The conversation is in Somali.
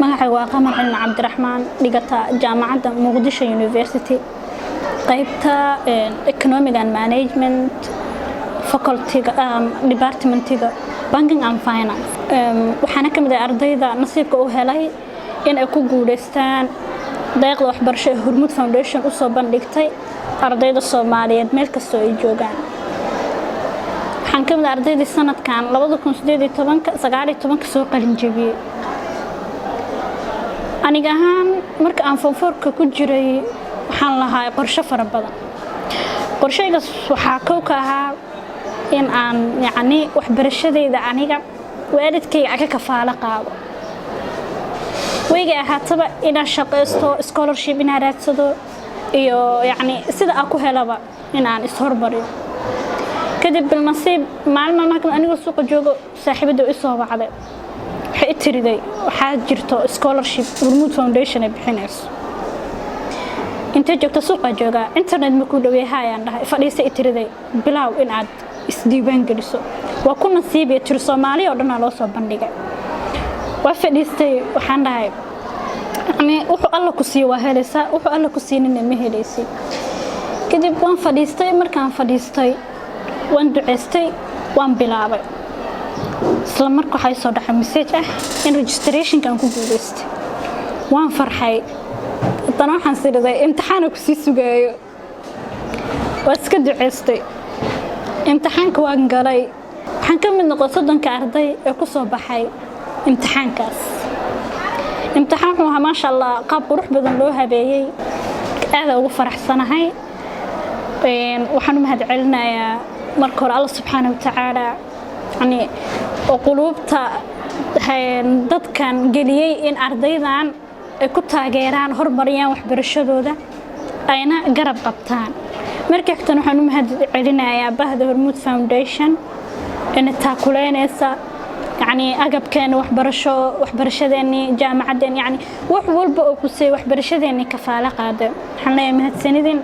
magacaygu waa Qamar Cilmi Cabdiraxmaan dhigata jaamacadda Muqdisho University qaybta Economic and Management faculty departmentiga Banking and Finance waxaana kamid ah ardayda nasiibka u helay in ay ku guuleystaan deeqda waxbarasho ee Hormuud Foundation u soo bandhigtay ardayda Soomaaliyeed meel kasta oo ay joogaan waxaan kamid ah ardayda sanadkan 2018 soo qalin jabiyay aniga ahaan marka aan foomfoorka ku jiray waxaan lahaa qorshe fara badan qorshaygaas waxaa ka ahaa in aan yacni waxbarashadayda aniga waalidkayga ka kafaalo qaado wayga ahaataba inaan shaqaysto scholarship inaan raadsado iyo yacni sida aan ku helaba in aan ishormariyo kadib nasiib maalmahan aniga suuqa joogo saaxiibada i soo wacday waxay tiriday waxaa jirto scholarship Hormuud Foundation ay bixinayso inta joogto suuqa jooga internet ma ku dhaweeyayaan dhahay fadhiisay tiriday bilaaw in aad isdiiwaan geliso waa ku nasiibay tir Soomaaliya oo dhan loo soo bandhigay waa fadhiistay waxaan dhahay ani wuxuu alla ku sii waa helaysa wuxuu alla ku siinina ma helaysid kadib waan fadhiistay markaan fadhiistay waan duceystay waan bilaabay isla markaa waxay soo dhaxay message in registration kan ku guuleystay waan farxay tan waxaan siday imtixaan ku sii sugayo waa iska duceystay imtixaanka waan galay waxaan ka mid noqday 30 arday ee ku soo baxay imtixaankaas imtixaanku waa ma sha Allah qaab qurux badan loo habeeyay aad ugu faraxsanahay waxaan mahad celinayaa marka hore Allah subhanahu wa ta'ala يعني qulubta dadkan galiyay in ardaydan ay ku taageeraan horumariyaan waxbarashadooda ayna garab qabtaan marka xigtan waxaan u mahad celinayaa bahda Hormuud Foundation in taakuleynaysa يعني agabkan waxbarashadeeni jaamacadan يعني wax walba oo ku say waxbarashadeeni kafaala qaaday waxaan leeyahay mahadsanidin